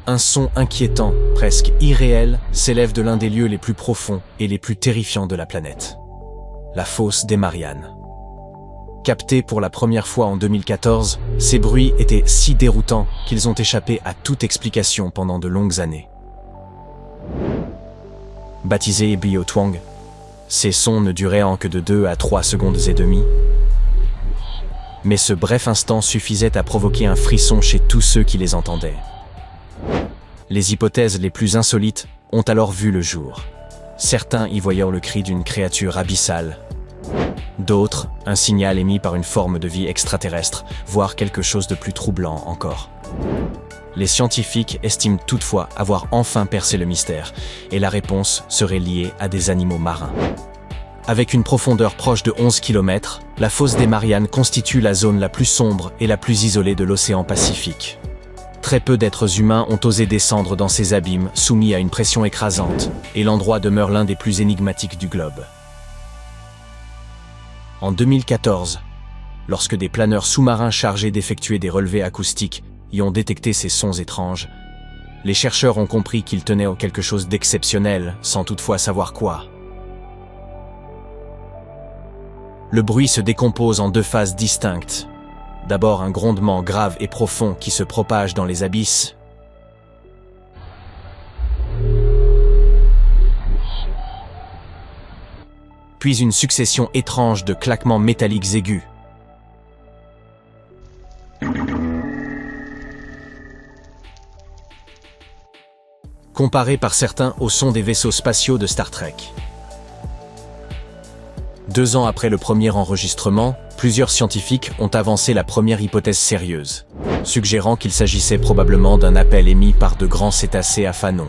Un son inquiétant, presque irréel, s'élève de l'un des lieux les plus profonds et les plus terrifiants de la planète. La fosse des Mariannes. Captés pour la première fois en 2014, ces bruits étaient si déroutants qu'ils ont échappé à toute explication pendant de longues années. Baptisés Biotwang, ces sons ne duraient en que de 2 à 3 secondes et demie. Mais ce bref instant suffisait à provoquer un frisson chez tous ceux qui les entendaient. Les hypothèses les plus insolites ont alors vu le jour. Certains y voyant le cri d'une créature abyssale. D'autres, un signal émis par une forme de vie extraterrestre, voire quelque chose de plus troublant encore. Les scientifiques estiment toutefois avoir enfin percé le mystère, et la réponse serait liée à des animaux marins. Avec une profondeur proche de 11 km, la fosse des Mariannes constitue la zone la plus sombre et la plus isolée de l'océan Pacifique. Très peu d'êtres humains ont osé descendre dans ces abîmes soumis à une pression écrasante, et l'endroit demeure l'un des plus énigmatiques du globe. En 2014, lorsque des planeurs sous-marins chargés d'effectuer des relevés acoustiques y ont détecté ces sons étranges, les chercheurs ont compris qu'ils tenaient à quelque chose d'exceptionnel, sans toutefois savoir quoi. Le bruit se décompose en 2 phases distinctes. D'abord un grondement grave et profond qui se propage dans les abysses. Puis une succession étrange de claquements métalliques aigus. Comparé par certains au son des vaisseaux spatiaux de Star Trek. 2 ans après le premier enregistrement, plusieurs scientifiques ont avancé la première hypothèse sérieuse, suggérant qu'il s'agissait probablement d'un appel émis par de grands cétacés à fanon.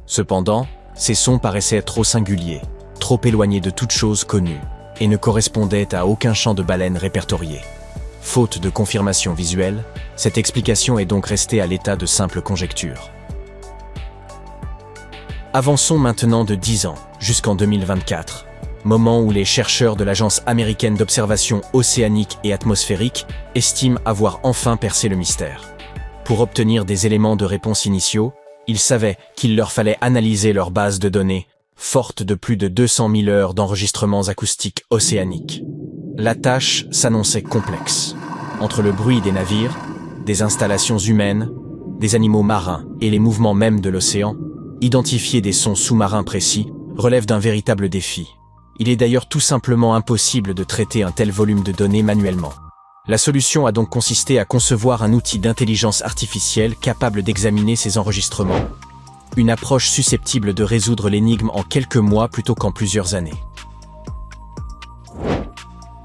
Cependant, ces sons paraissaient trop singuliers, trop éloignés de toute chose connue, et ne correspondaient à aucun chant de baleine répertorié. Faute de confirmation visuelle, cette explication est donc restée à l'état de simple conjecture. Avançons maintenant de 10 ans, jusqu'en 2024. Moment où les chercheurs de l'Agence américaine d'observation océanique et atmosphérique estiment avoir enfin percé le mystère. Pour obtenir des éléments de réponse initiaux, ils savaient qu'il leur fallait analyser leur base de données, forte de plus de 200 000 heures d'enregistrements acoustiques océaniques. La tâche s'annonçait complexe. Entre le bruit des navires, des installations humaines, des animaux marins et les mouvements même de l'océan, identifier des sons sous-marins précis relève d'un véritable défi. Il est d'ailleurs tout simplement impossible de traiter un tel volume de données manuellement. La solution a donc consisté à concevoir un outil d'intelligence artificielle capable d'examiner ces enregistrements, une approche susceptible de résoudre l'énigme en quelques mois plutôt qu'en plusieurs années.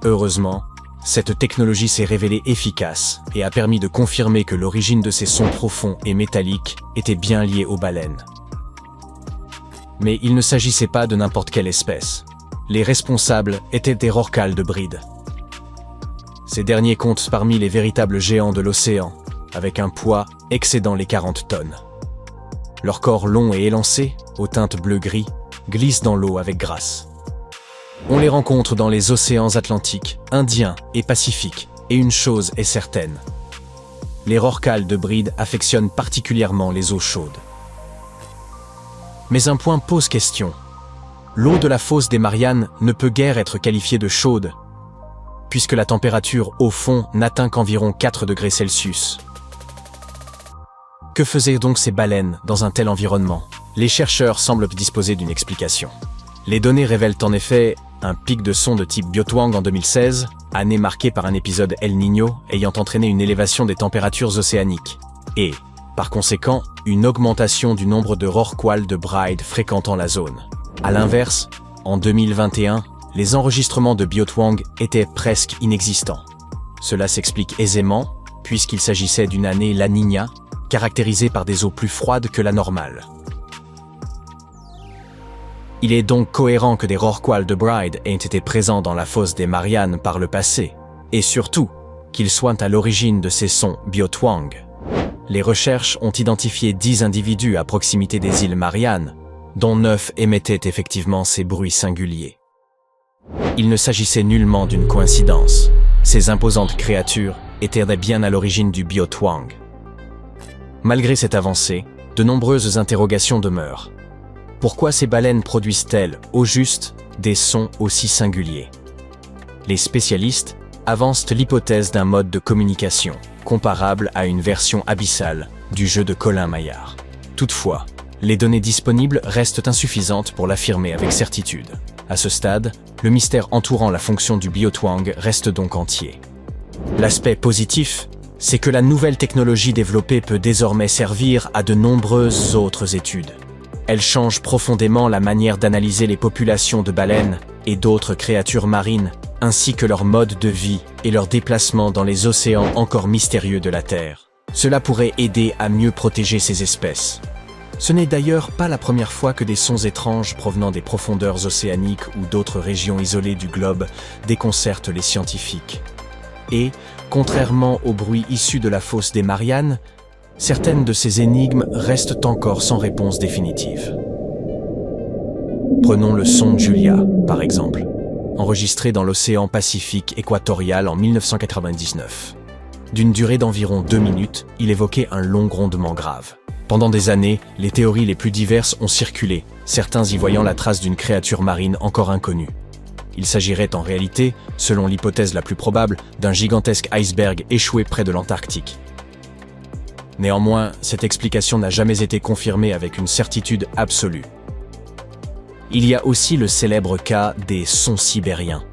Heureusement, cette technologie s'est révélée efficace et a permis de confirmer que l'origine de ces sons profonds et métalliques était bien liée aux baleines. Mais il ne s'agissait pas de n'importe quelle espèce. Les responsables étaient des rorquals de bride. Ces derniers comptent parmi les véritables géants de l'océan, avec un poids excédant les 40 tonnes. Leur corps long et élancé, aux teintes bleu-gris, glisse dans l'eau avec grâce. On les rencontre dans les océans Atlantique, Indien et Pacifique, et une chose est certaine. Les rorquals de bride affectionnent particulièrement les eaux chaudes. Mais un point pose question. L'eau de la fosse des Mariannes ne peut guère être qualifiée de chaude, puisque la température au fond n'atteint qu'environ 4 degrés Celsius. Que faisaient donc ces baleines dans un tel environnement? Les chercheurs semblent disposer d'une explication. Les données révèlent en effet un pic de son de type Biotwang en 2016, année marquée par un épisode El Niño ayant entraîné une élévation des températures océaniques, et, par conséquent, une augmentation du nombre de rorquals de bride fréquentant la zone. A l'inverse, en 2021, les enregistrements de Biotwang étaient presque inexistants. Cela s'explique aisément, puisqu'il s'agissait d'une année La Niña, caractérisée par des eaux plus froides que la normale. Il est donc cohérent que des rorquals de bride aient été présents dans la fosse des Mariannes par le passé, et surtout, qu'ils soient à l'origine de ces sons Biotwang. Les recherches ont identifié 10 individus à proximité des îles Mariannes, dont 9 émettaient effectivement ces bruits singuliers. Il ne s'agissait nullement d'une coïncidence. Ces imposantes créatures étaient bien à l'origine du Biotwang. Malgré cette avancée, de nombreuses interrogations demeurent. Pourquoi ces baleines produisent-elles, au juste, des sons aussi singuliers? Les spécialistes avancent l'hypothèse d'un mode de communication, comparable à une version abyssale du jeu de Colin Maillard. Toutefois, les données disponibles restent insuffisantes pour l'affirmer avec certitude. À ce stade, le mystère entourant la fonction du biotwang reste donc entier. L'aspect positif, c'est que la nouvelle technologie développée peut désormais servir à de nombreuses autres études. Elle change profondément la manière d'analyser les populations de baleines et d'autres créatures marines, ainsi que leur mode de vie et leur déplacement dans les océans encore mystérieux de la Terre. Cela pourrait aider à mieux protéger ces espèces. Ce n'est d'ailleurs pas la première fois que des sons étranges provenant des profondeurs océaniques ou d'autres régions isolées du globe déconcertent les scientifiques. Et, contrairement aux bruits issus de la fosse des Mariannes, certaines de ces énigmes restent encore sans réponse définitive. Prenons le son Julia, par exemple, enregistré dans l'océan Pacifique équatorial en 1999. D'une durée d'environ 2 minutes, il évoquait un long grondement grave. Pendant des années, les théories les plus diverses ont circulé, certains y voyant la trace d'une créature marine encore inconnue. Il s'agirait en réalité, selon l'hypothèse la plus probable, d'un gigantesque iceberg échoué près de l'Antarctique. Néanmoins, cette explication n'a jamais été confirmée avec une certitude absolue. Il y a aussi le célèbre cas des sons sibériens.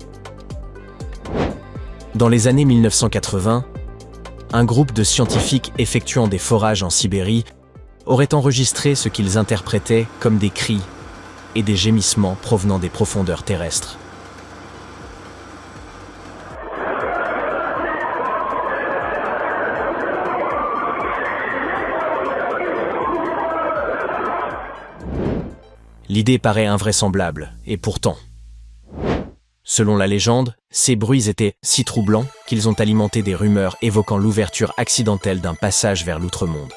Dans les années 1980, un groupe de scientifiques effectuant des forages en Sibérie aurait enregistré ce qu'ils interprétaient comme des cris et des gémissements provenant des profondeurs terrestres. L'idée paraît invraisemblable, et pourtant, selon la légende, ces bruits étaient si troublants qu'ils ont alimenté des rumeurs évoquant l'ouverture accidentelle d'un passage vers l'outre-monde.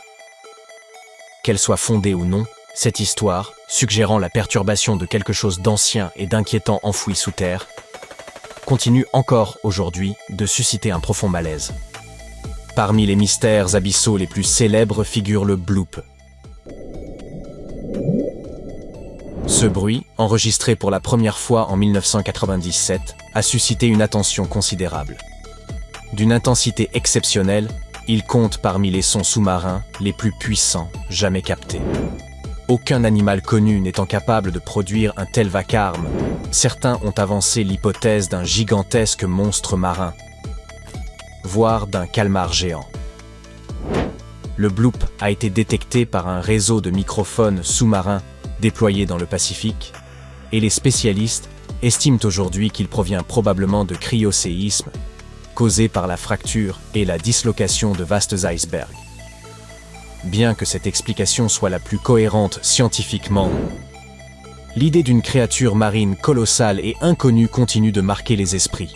Qu'elle soit fondée ou non, cette histoire, suggérant la perturbation de quelque chose d'ancien et d'inquiétant enfoui sous terre, continue encore aujourd'hui de susciter un profond malaise. Parmi les mystères abyssaux les plus célèbres figure le bloop. Ce bruit, enregistré pour la première fois en 1997, a suscité une attention considérable. D'une intensité exceptionnelle, il compte parmi les sons sous-marins les plus puissants jamais captés. Aucun animal connu n'étant capable de produire un tel vacarme, certains ont avancé l'hypothèse d'un gigantesque monstre marin, voire d'un calmar géant. Le bloop a été détecté par un réseau de microphones sous-marins déployés dans le Pacifique, et les spécialistes estiment aujourd'hui qu'il provient probablement de cryoséisme, causé par la fracture et la dislocation de vastes icebergs. Bien que cette explication soit la plus cohérente scientifiquement, l'idée d'une créature marine colossale et inconnue continue de marquer les esprits.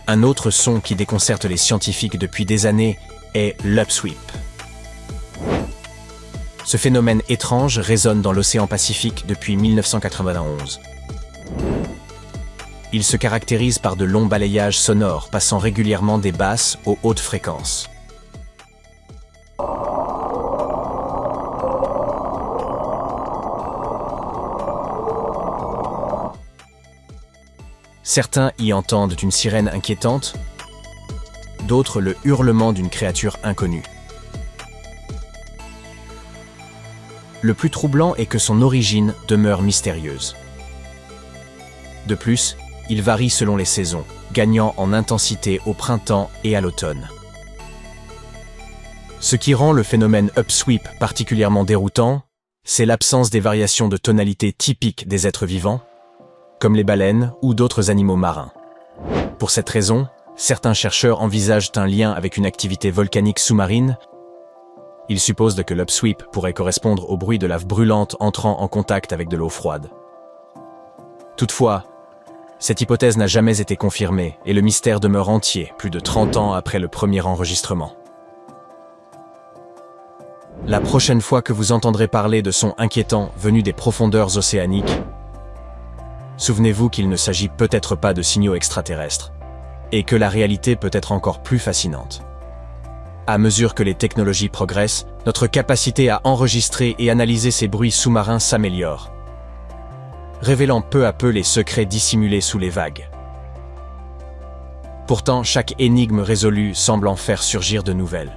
Un autre son qui déconcerte les scientifiques depuis des années est l'upsweep. Ce phénomène étrange résonne dans l'océan Pacifique depuis 1991. Il se caractérise par de longs balayages sonores passant régulièrement des basses aux hautes fréquences. Certains y entendent une sirène inquiétante, d'autres le hurlement d'une créature inconnue. Le plus troublant est que son origine demeure mystérieuse. De plus, il varie selon les saisons, gagnant en intensité au printemps et à l'automne. Ce qui rend le phénomène upsweep particulièrement déroutant, c'est l'absence des variations de tonalité typiques des êtres vivants, comme les baleines ou d'autres animaux marins. Pour cette raison, certains chercheurs envisagent un lien avec une activité volcanique sous-marine. Ils supposent que l'upsweep pourrait correspondre au bruit de lave brûlante entrant en contact avec de l'eau froide. Toutefois, cette hypothèse n'a jamais été confirmée et le mystère demeure entier plus de 30 ans après le premier enregistrement. La prochaine fois que vous entendrez parler de sons inquiétants venus des profondeurs océaniques, souvenez-vous qu'il ne s'agit peut-être pas de signaux extraterrestres et que la réalité peut être encore plus fascinante. À mesure que les technologies progressent, notre capacité à enregistrer et analyser ces bruits sous-marins s'améliore, révélant peu à peu les secrets dissimulés sous les vagues. Pourtant, chaque énigme résolue semble en faire surgir de nouvelles.